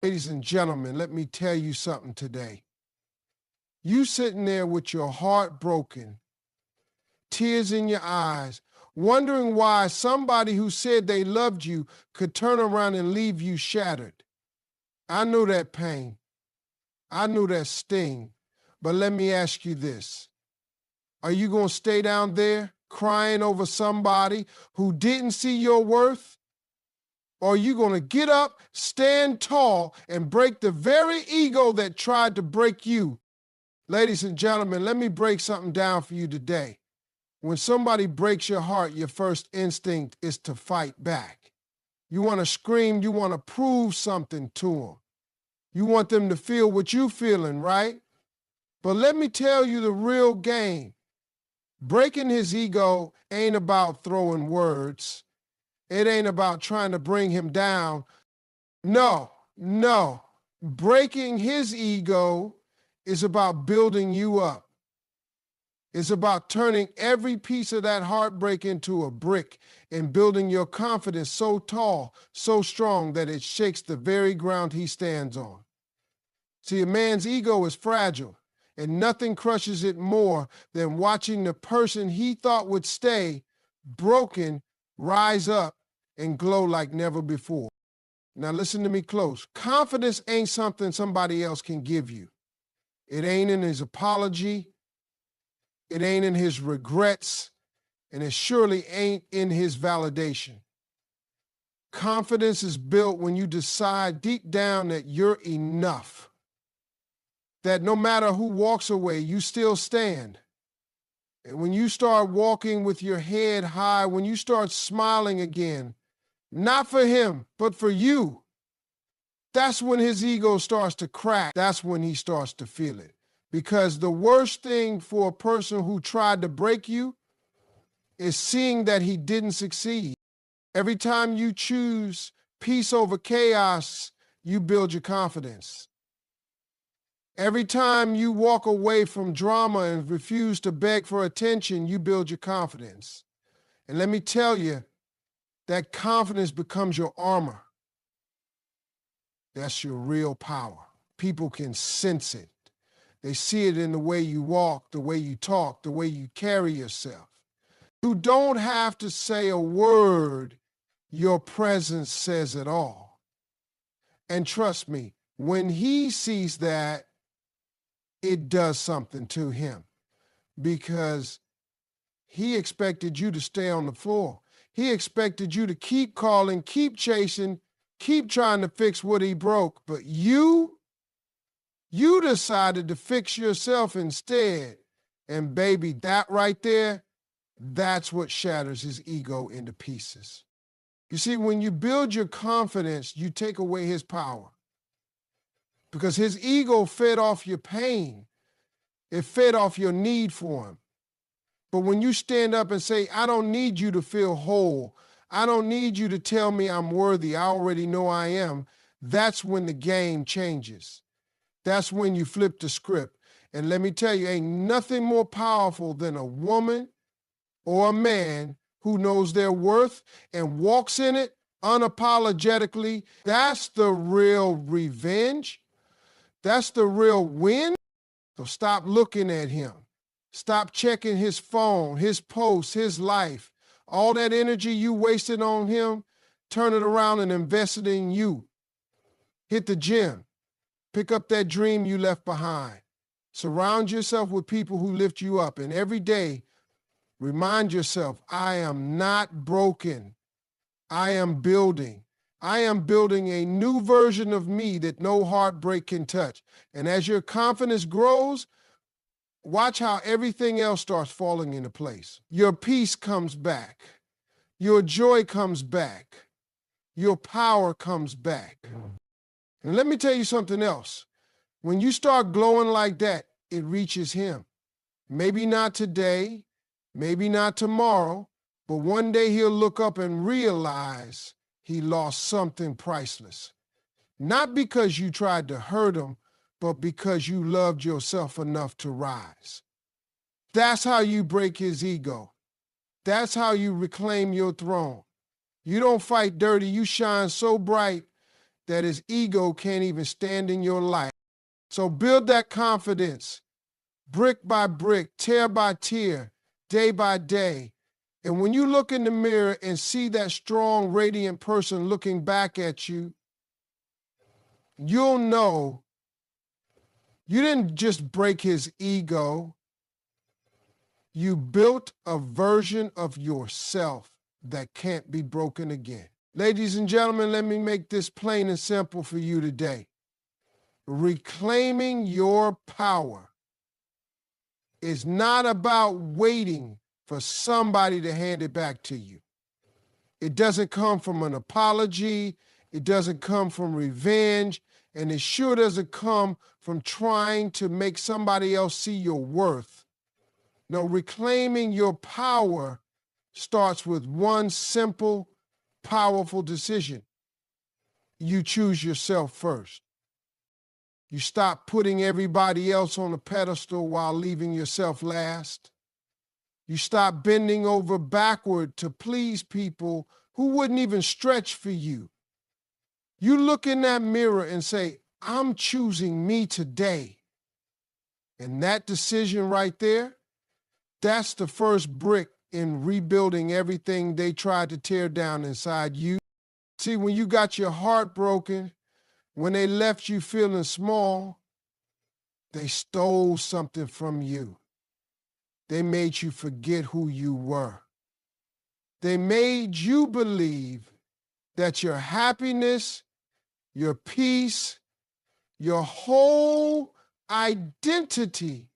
Ladies and gentlemen, let me tell you something today. You sitting there with your heart broken, tears in your eyes, wondering why somebody who said they loved you could turn around and leave you shattered. I know that pain. I know that sting. But let me ask you this. Are you going to stay down there crying over somebody who didn't see your worth? Or are you going to get up, stand tall, and break the very ego that tried to break you? Ladies and gentlemen, let me break something down for you today. When somebody breaks your heart, your first instinct is to fight back. You want to scream, you want to prove something to them. You want them to feel what you're feeling, right? But let me tell you the real game. Breaking his ego ain't about throwing words. It ain't about trying to bring him down. No. Breaking his ego is about building you up. It's about turning every piece of that heartbreak into a brick and building your confidence so tall, so strong that it shakes the very ground he stands on. See, a man's ego is fragile, and nothing crushes it more than watching the person he thought would stay broken rise up and glow like never before. Now listen to me close. Confidence ain't something somebody else can give you. It ain't in his apology. It ain't in his regrets, and it surely ain't in his validation. Confidence is built when you decide deep down that you're enough, that no matter who walks away, you still stand. And when you start walking with your head high, when you start smiling again, not for him, but for you, that's when his ego starts to crack. That's when he starts to feel it. Because the worst thing for a person who tried to break you is seeing that he didn't succeed. Every time you choose peace over chaos, you build your confidence. Every time you walk away from drama and refuse to beg for attention, you build your confidence. And let me tell you, that confidence becomes your armor. That's your real power. People can sense it. They see it in the way you walk, the way you talk, the way you carry yourself. You don't have to say a word. Your presence says it all. And trust me, when he sees that, it does something to him because he expected you to stay on the floor. He expected you to keep calling, keep chasing, keep trying to fix what he broke. But you decided to fix yourself instead. And baby, that right there, that's what shatters his ego into pieces. You see, when you build your confidence, you take away his power. Because his ego fed off your pain. It fed off your need for him. But when you stand up and say, I don't need you to feel whole, I don't need you to tell me I'm worthy, I already know I am, that's when the game changes. That's when you flip the script. And let me tell you, ain't nothing more powerful than a woman or a man who knows their worth and walks in it unapologetically. That's the real revenge. That's the real win. So stop looking at him. Stop checking his phone, his posts, his life. All that energy you wasted on him, turn it around and invest it in you. Hit the gym. Pick up that dream you left behind. Surround yourself with people who lift you up. And every day, remind yourself, I am not broken. I am building. I am building a new version of me that no heartbreak can touch. And as your confidence grows, watch how everything else starts falling into place. Your peace comes back. Your joy comes back. Your power comes back. And let me tell you something else. When you start glowing like that, it reaches him. Maybe not today, maybe not tomorrow, but one day he'll look up and realize he lost something priceless. Not because you tried to hurt him, but because you loved yourself enough to rise. That's how you break his ego. That's how you reclaim your throne. You don't fight dirty, you shine so bright that his ego can't even stand in your life. So build that confidence, brick by brick, tear by tear, day by day. And when you look in the mirror and see that strong, radiant person looking back at you, you'll know you didn't just break his ego. You built a version of yourself that can't be broken again. Ladies and gentlemen, let me make this plain and simple for you today. Reclaiming your power is not about waiting for somebody to hand it back to you. It doesn't come from an apology. It doesn't come from revenge. And it sure doesn't come from trying to make somebody else see your worth. No, reclaiming your power starts with one simple, powerful decision. You choose yourself first. You stop putting everybody else on a pedestal while leaving yourself last. You stop bending over backward to please people who wouldn't even stretch for you. You look in that mirror and say, I'm choosing me today. And that decision right there, that's the first brick in rebuilding everything they tried to tear down inside you. See, when you got your heart broken, when they left you feeling small, they stole something from you. They made you forget who you were. They made you believe that your happiness, your peace, your whole identity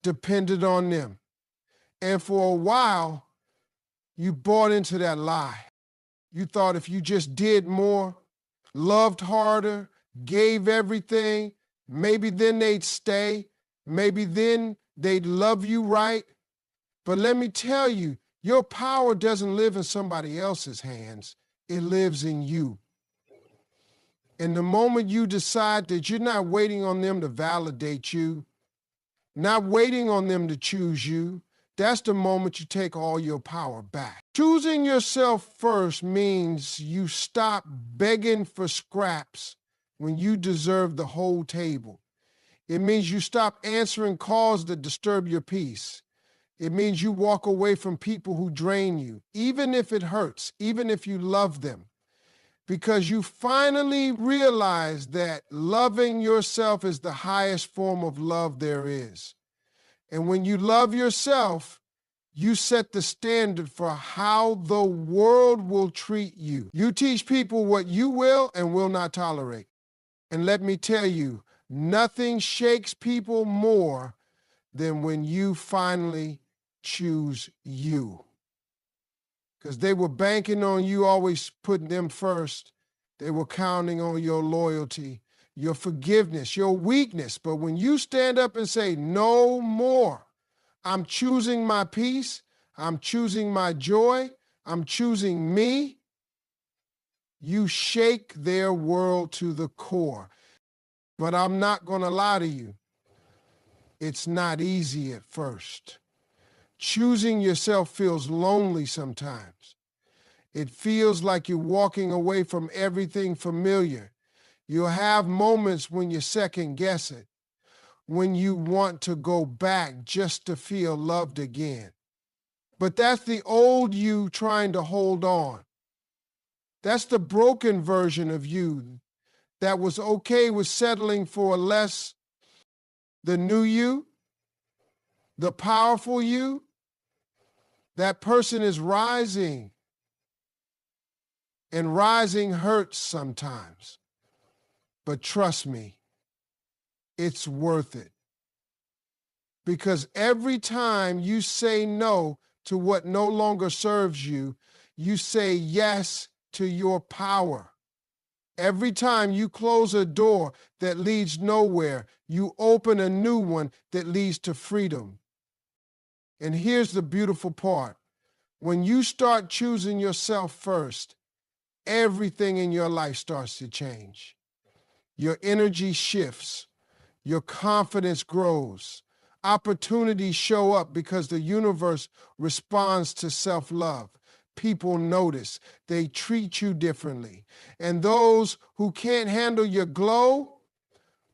depended on them. And for a while, you bought into that lie. You thought if you just did more, loved harder, gave everything, maybe then they'd stay, maybe then they'd love you right. But let me tell you, your power doesn't live in somebody else's hands. It lives in you. And the moment you decide that you're not waiting on them to validate you, not waiting on them to choose you, that's the moment you take all your power back. Choosing yourself first means you stop begging for scraps when you deserve the whole table. It means you stop answering calls that disturb your peace. It means you walk away from people who drain you, even if it hurts, even if you love them, because you finally realize that loving yourself is the highest form of love there is. And when you love yourself, you set the standard for how the world will treat you. You teach people what you will and will not tolerate. And let me tell you, nothing shakes people more than when you finally choose you. Because they were banking on you always putting them first. They were counting on your loyalty, your forgiveness, your weakness. But when you stand up and say, no more, I'm choosing my peace, I'm choosing my joy, I'm choosing me, you shake their world to the core. But I'm not going to lie to you. It's not easy at first. Choosing yourself feels lonely sometimes. It feels like you're walking away from everything familiar. You'll have moments when you second guess it, when you want to go back just to feel loved again. But that's the old you trying to hold on. That's the broken version of you that was okay with settling for less. The new you, the powerful you, that person is rising. And rising hurts sometimes. But trust me, it's worth it. Because every time you say no to what no longer serves you, you say yes to your power. Every time you close a door that leads nowhere, you open a new one that leads to freedom. And here's the beautiful part. When you start choosing yourself first, everything in your life starts to change. Your energy shifts. Your confidence grows. Opportunities show up because the universe responds to self-love. people notice. They treat you differently. And those who can't handle your glow,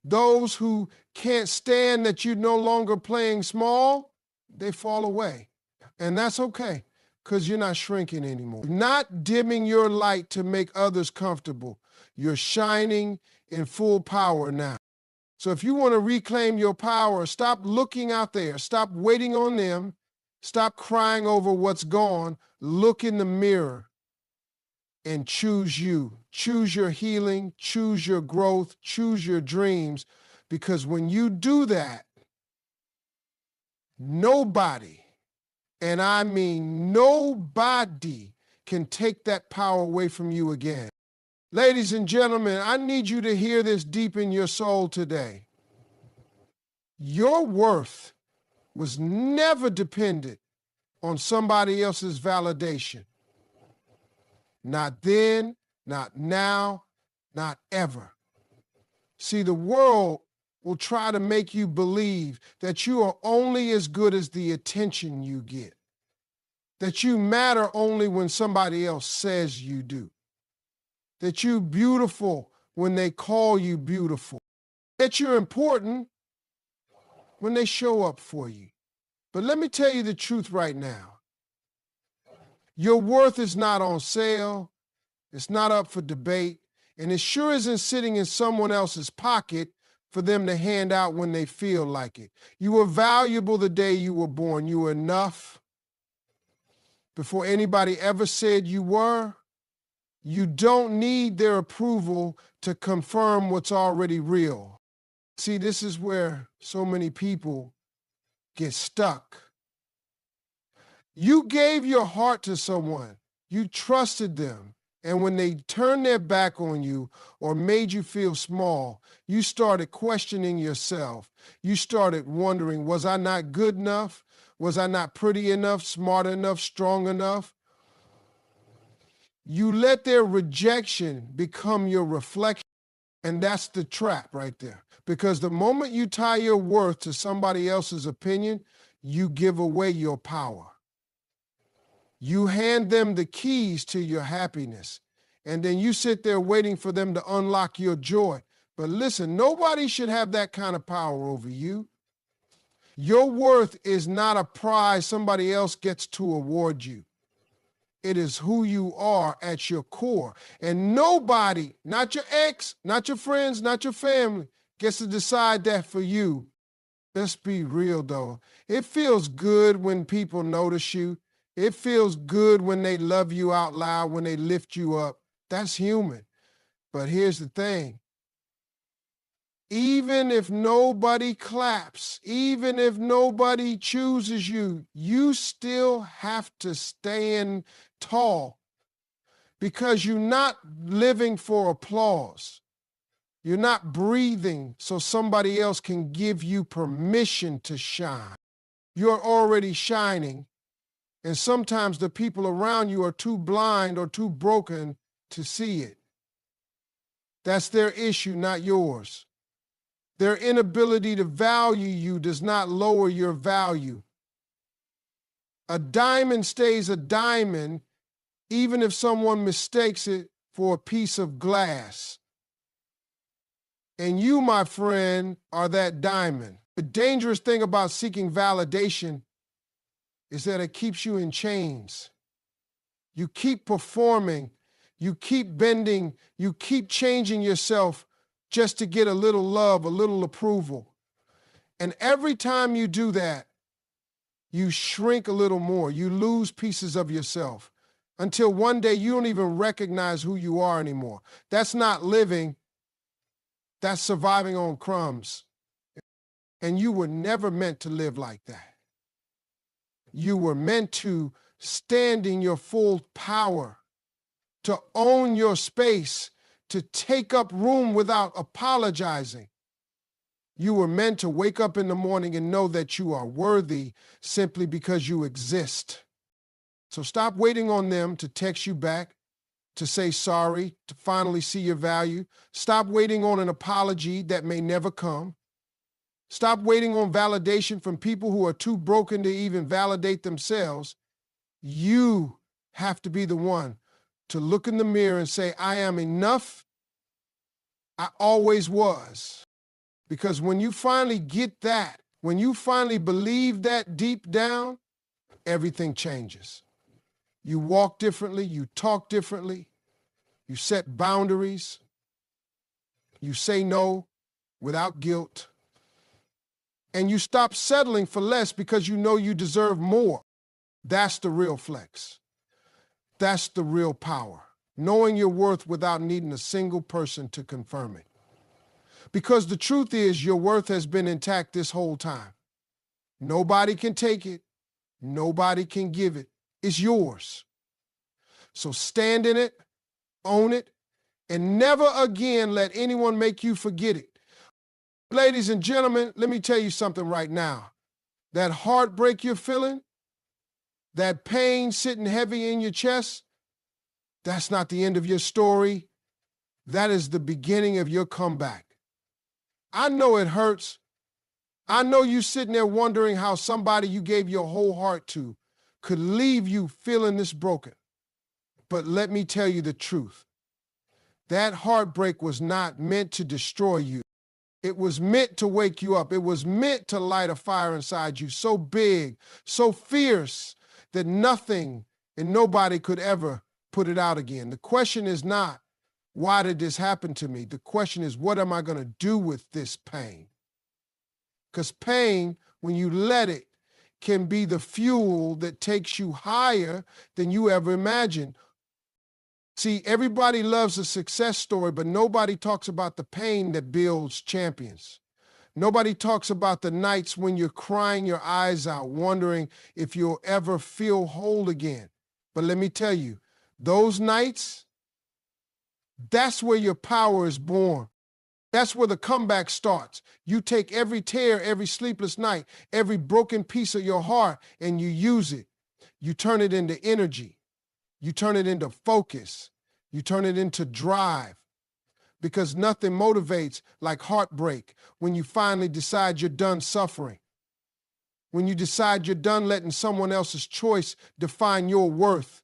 those who can't stand that you're no longer playing small, they fall away. And that's okay, because you're not shrinking anymore. Not dimming your light to make others comfortable. You're shining in full power now. So if you want to reclaim your power, stop looking out there. Stop waiting on them. Stop crying over what's gone. Look in the mirror and choose you. Choose your healing, choose your growth, choose your dreams. Because when you do that, nobody, and I mean nobody, can take that power away from you again. Ladies and gentlemen, I need you to hear this deep in your soul today. Your worth was never dependent on somebody else's validation. Not then, not now, not ever. See, the world will try to make you believe that you are only as good as the attention you get, that you matter only when somebody else says you do, that you're beautiful when they call you beautiful, that you're important when they show up for you. But let me tell you the truth right now. Your worth is not on sale. It's not up for debate. And it sure isn't sitting in someone else's pocket for them to hand out when they feel like it. You were valuable the day you were born. You were enough before anybody ever said you were. You don't need their approval to confirm what's already real. See, this is where so many people get stuck. You gave your heart to someone. You trusted them. And when they turned their back on you or made you feel small, you started questioning yourself. You started wondering, was I not good enough? Was I not pretty enough, smart enough, strong enough? You let their rejection become your reflection. And that's the trap right there. Because the moment you tie your worth to somebody else's opinion, you give away your power. You hand them the keys to your happiness, and then you sit there waiting for them to unlock your joy. But listen, nobody should have that kind of power over you. Your worth is not a prize somebody else gets to award you. It is who you are at your core. And nobody, not your ex, not your friends, not your family, gets to decide that for you. Let's be real, though. It feels good when people notice you. It feels good when they love you out loud, when they lift you up. That's human. But here's the thing. Even if nobody claps, even if nobody chooses you, you still have to stand tall, because you're not living for applause. You're not breathing so somebody else can give you permission to shine. You're already shining. And sometimes the people around you are too blind or too broken to see it. That's their issue, not yours. Their inability to value you does not lower your value. A diamond stays a diamond even if someone mistakes it for a piece of glass. And you, my friend, are that diamond. The dangerous thing about seeking validation is that it keeps you in chains. You keep performing, you keep bending, you keep changing yourself just to get a little love, a little approval. And every time you do that, you shrink a little more. You lose pieces of yourself until one day you don't even recognize who you are anymore. That's not living, that's surviving on crumbs. And you were never meant to live like that. You were meant to stand in your full power, to own your space, to take up room without apologizing. You were meant to wake up in the morning and know that you are worthy simply because you exist. So stop waiting on them to text you back, to say sorry, to finally see your value. Stop waiting on an apology that may never come. Stop waiting on validation from people who are too broken to even validate themselves. You have to be the one to look in the mirror and say, I am enough. I always was. Because when you finally get that, when you finally believe that deep down, everything changes. You walk differently, you talk differently, you set boundaries, you say no without guilt, and you stop settling for less because you know you deserve more. That's the real flex. That's the real power. Knowing your worth without needing a single person to confirm it. Because the truth is, your worth has been intact this whole time. Nobody can take it. Nobody can give it. It's yours. So stand in it, own it, and never again let anyone make you forget it. Ladies and gentlemen, let me tell you something right now. That heartbreak you're feeling, that pain sitting heavy in your chest, that's not the end of your story. That is the beginning of your comeback. I know it hurts. I know you sitting there wondering how somebody you gave your whole heart to could leave you feeling this broken. But let me tell you the truth. That heartbreak was not meant to destroy you. It was meant to wake you up. It was meant to light a fire inside you so big, so fierce, that nothing and nobody could ever put it out again. The question is not, why did this happen to me? The question is, what am I going to do with this pain? Because pain, when you let it, can be the fuel that takes you higher than you ever imagined. See, everybody loves a success story, but nobody talks about the pain that builds champions. Nobody talks about the nights when you're crying your eyes out, wondering if you'll ever feel whole again. But let me tell you, those nights, that's where your power is born. That's where the comeback starts. You take every tear, every sleepless night, every broken piece of your heart, and you use it. You turn it into energy. You turn it into focus. You turn it into drive. Because nothing motivates like heartbreak when you finally decide you're done suffering. When you decide you're done letting someone else's choice define your worth.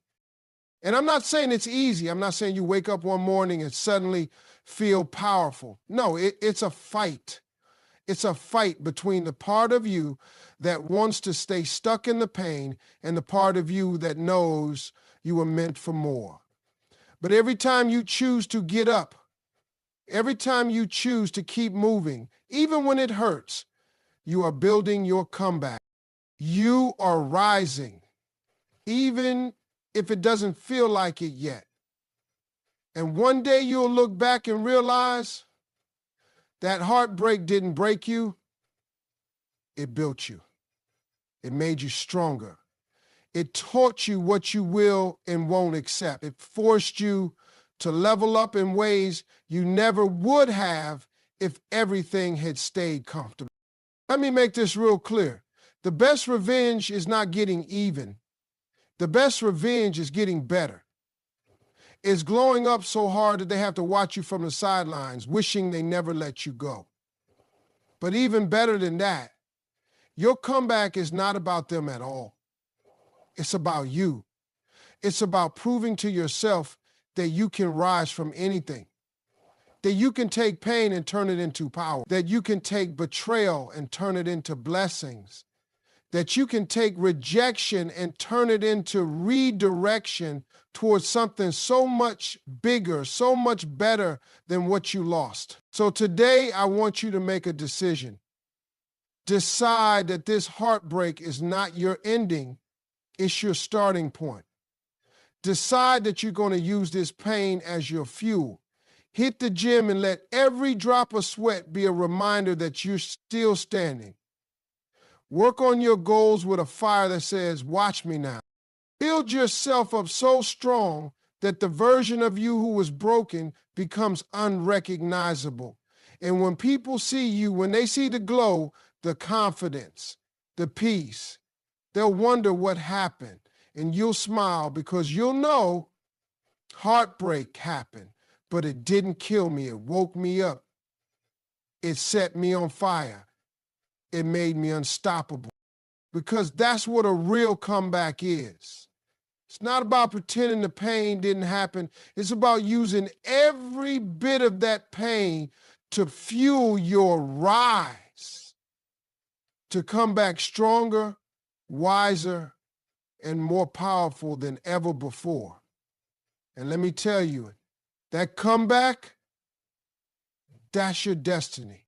And I'm not saying it's easy. I'm not saying you wake up one morning and suddenly feel powerful. No, it's a fight. It's a fight between the part of you that wants to stay stuck in the pain and the part of you that knows you were meant for more. But every time you choose to get up, every time you choose to keep moving, even when it hurts, you are building your comeback. You are rising, even if it doesn't feel like it yet. And one day you'll look back and realize that heartbreak didn't break you, it built you. It made you stronger. It taught you what you will and won't accept. It forced you to level up in ways you never would have if everything had stayed comfortable. Let me make this real clear. The best revenge is not getting even. The best revenge is getting better. It's glowing up so hard that they have to watch you from the sidelines, wishing they never let you go. But even better than that, your comeback is not about them at all. It's about you. It's about proving to yourself that you can rise from anything, that you can take pain and turn it into power, that you can take betrayal and turn it into blessings, that you can take rejection and turn it into redirection towards something so much bigger, so much better than what you lost. So today, I want you to make a decision. Decide that this heartbreak is not your ending, it's your starting point. Decide that you're going to use this pain as your fuel. Hit the gym and let every drop of sweat be a reminder that you're still standing. Work on your goals with a fire that says, watch me now. Build yourself up so strong that the version of you who was broken becomes unrecognizable. And when people see you, when they see the glow, the confidence, the peace, they'll wonder what happened. And you'll smile because you'll know heartbreak happened, but it didn't kill me. It woke me up. It set me on fire. It made me unstoppable. Because that's what a real comeback is. It's not about pretending the pain didn't happen. It's about using every bit of that pain to fuel your rise, to come back stronger, wiser, and more powerful than ever before. And let me tell you, that comeback, that's your destiny.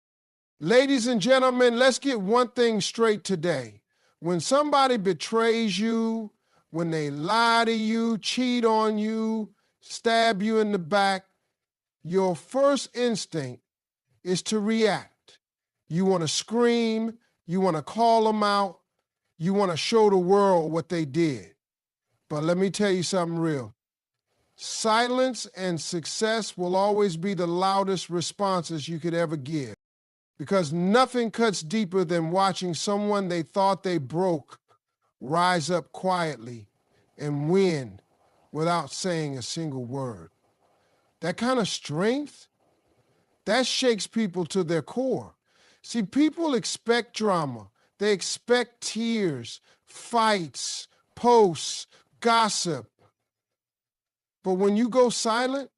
Ladies and gentlemen, let's get one thing straight today. When somebody betrays you, when they lie to you, cheat on you, stab you in the back, your first instinct is to react. You want to scream, you want to call them out, you want to show the world what they did. But let me tell you something real. Silence and success will always be the loudest responses you could ever give, because nothing cuts deeper than watching someone they thought they broke rise up quietly and win without saying a single word. That kind of strength, that shakes people to their core. See, people expect drama. They expect tears, fights, posts, gossip. But when you go silent,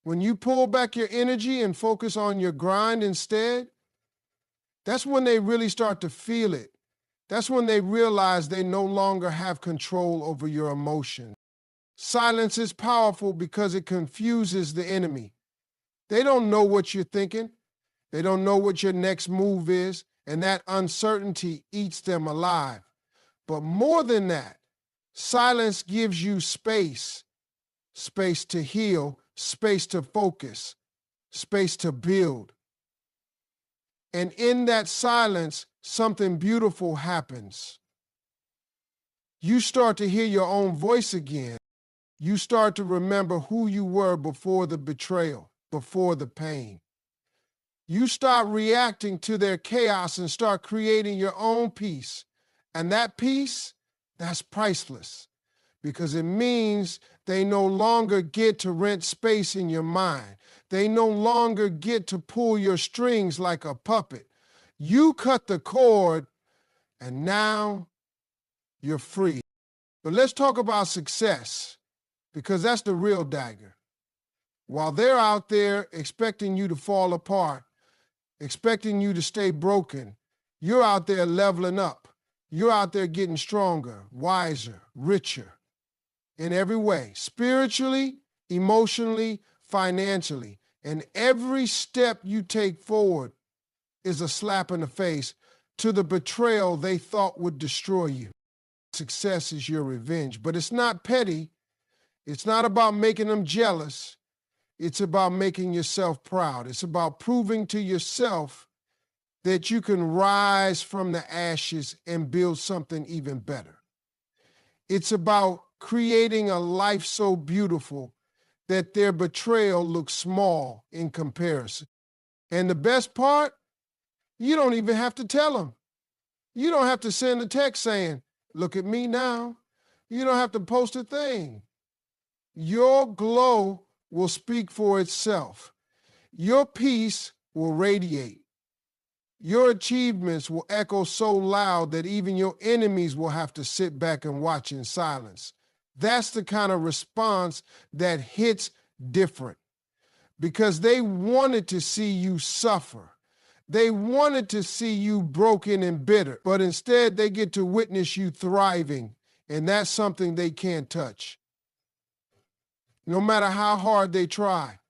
when you pull back your energy and focus on your grind instead, that's when they really start to feel it. That's when they realize they no longer have control over your emotions. Silence is powerful because it confuses the enemy. They don't know what you're thinking. They don't know what your next move is, and that uncertainty eats them alive. But more than that, silence gives you space, space to heal, space to focus, space to build. And in that silence, something beautiful happens. You start to hear your own voice again. You start to remember who you were before the betrayal, before the pain. You start reacting to their chaos and start creating your own peace. And that peace, that's priceless, because it means they no longer get to rent space in your mind. They no longer get to pull your strings like a puppet. You cut the cord, and now you're free. But let's talk about success, because that's the real dagger. While they're out there expecting you to fall apart, expecting you to stay broken, you're out there leveling up. You're out there getting stronger, wiser, richer in every way, spiritually, emotionally, financially. And every step you take forward is a slap in the face to the betrayal they thought would destroy you. Success is your revenge, but it's not petty. It's not about making them jealous. It's about making yourself proud. It's about proving to yourself that you can rise from the ashes and build something even better. It's about creating a life so beautiful that their betrayal looks small in comparison. And the best part, you don't even have to tell them. You don't have to send a text saying, "Look at me now." You don't have to post a thing. Your glow will speak for itself. Your peace will radiate. Your achievements will echo so loud that even your enemies will have to sit back and watch in silence. That's the kind of response that hits different, because they wanted to see you suffer. They wanted to see you broken and bitter, but instead they get to witness you thriving, and that's something they can't touch, no matter how hard they try.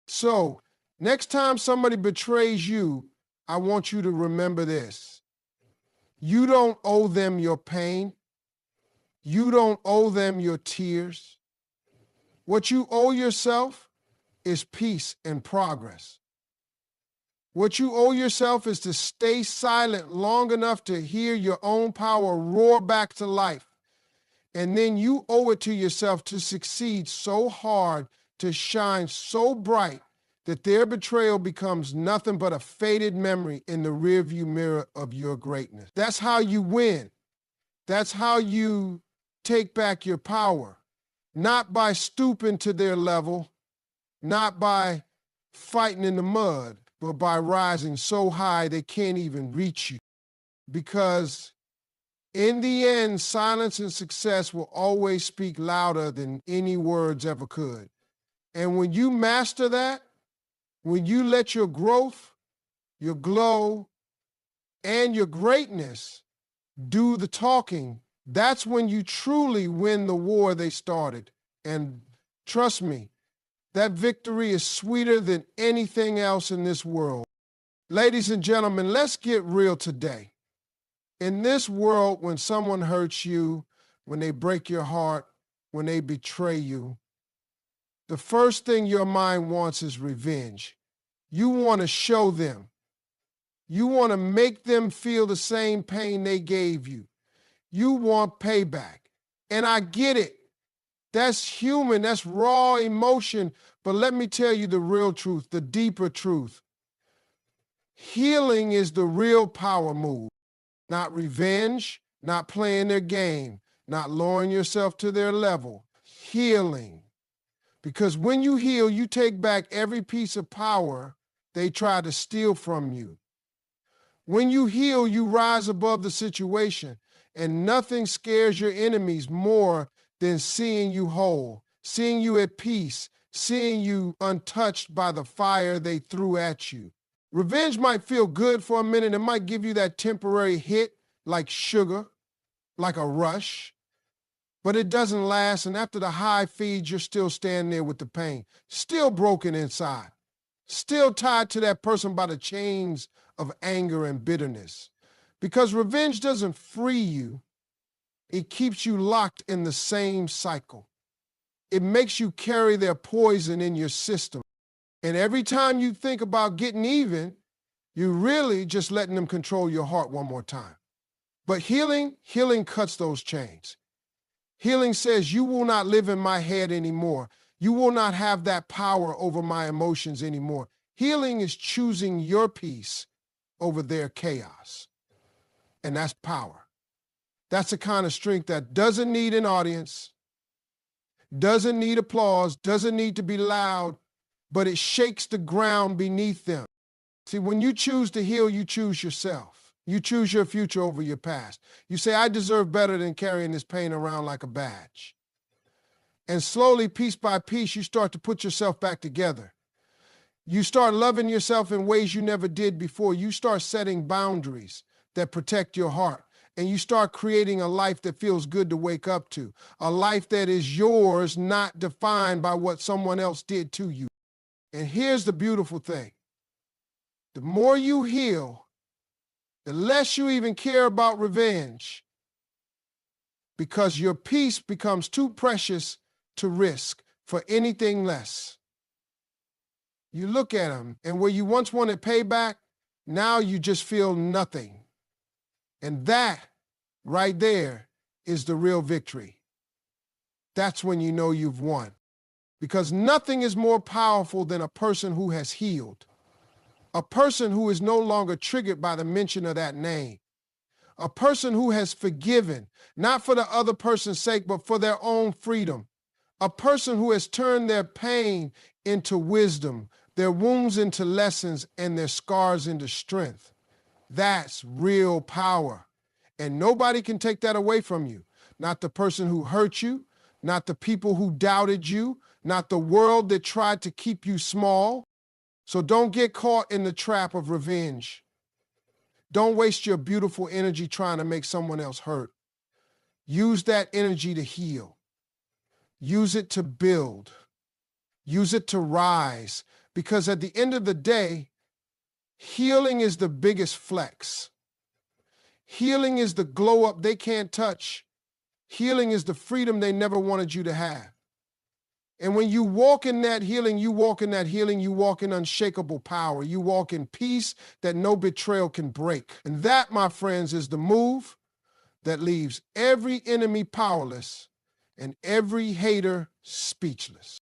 So, next time somebody betrays you, I want you to remember this. You don't owe them your pain. You don't owe them your tears. What you owe yourself is peace and progress. What you owe yourself is to stay silent long enough to hear your own power roar back to life. And then you owe it to yourself to succeed so hard, to shine so bright, that their betrayal becomes nothing but a faded memory in the rearview mirror of your greatness. That's how you win. That's how you take back your power. Not by stooping to their level, not by fighting in the mud, but by rising so high they can't even reach you. Because In the end, silence and success will always speak louder than any words ever could. And when you master that, when you let your growth, your glow, and your greatness do the talking, that's when you truly win the war they started. And trust me, that victory is sweeter than anything else in this world. Ladies and gentlemen, let's get real today. In this world, when someone hurts you, when they break your heart, when they betray you, the first thing your mind wants is revenge. You want to show them. You want to make them feel the same pain they gave you. You want payback. And I get it. That's human. That's raw emotion. But let me tell you the real truth, the deeper truth. Healing is the real power move. Not revenge, not playing their game, not lowering yourself to their level. Healing. Because when you heal, you take back every piece of power they tried to steal from you. When you heal, you rise above the situation, and nothing scares your enemies more than seeing you whole, seeing you at peace, seeing you untouched by the fire they threw at you. Revenge might feel good for a minute. It might give you that temporary hit like sugar, like a rush, but it doesn't last. And after the high feeds, you're still standing there with the pain, still broken inside, still tied to that person by the chains of anger and bitterness. Because revenge doesn't free you. It keeps you locked in the same cycle. It makes you carry their poison in your system. And every time you think about getting even, you're really just letting them control your heart one more time. But healing cuts those chains. Healing says, you will not live in my head anymore. You will not have that power over my emotions anymore. Healing is choosing your peace over their chaos. And that's power. That's the kind of strength that doesn't need an audience, doesn't need applause, doesn't need to be loud, but it shakes the ground beneath them. See, when you choose to heal, you choose yourself. You choose your future over your past. You say, I deserve better than carrying this pain around like a badge. And slowly, piece by piece, you start to put yourself back together. You start loving yourself in ways you never did before. You start setting boundaries that protect your heart. And you start creating a life that feels good to wake up to. A life that is yours, not defined by what someone else did to you. And here's the beautiful thing. The more you heal, the less you even care about revenge, because your peace becomes too precious to risk for anything less. You look at them, and where you once wanted payback, now you just feel nothing. And that right there is the real victory. That's when you know you've won. Because nothing is more powerful than a person who has healed. A person who is no longer triggered by the mention of that name. A person who has forgiven, not for the other person's sake, but for their own freedom. A person who has turned their pain into wisdom, their wounds into lessons, and their scars into strength. That's real power. And nobody can take that away from you. Not the person who hurt you, not the people who doubted you, not the world that tried to keep you small. So don't get caught in the trap of revenge. Don't waste your beautiful energy trying to make someone else hurt. Use that energy to heal. Use it to build. Use it to rise. Because at the end of the day, healing is the biggest flex. Healing is the glow up they can't touch. Healing is the freedom they never wanted you to have. And when you walk in that healing, you walk in unshakable power. You walk in peace that no betrayal can break. And that, my friends, is the move that leaves every enemy powerless and every hater speechless.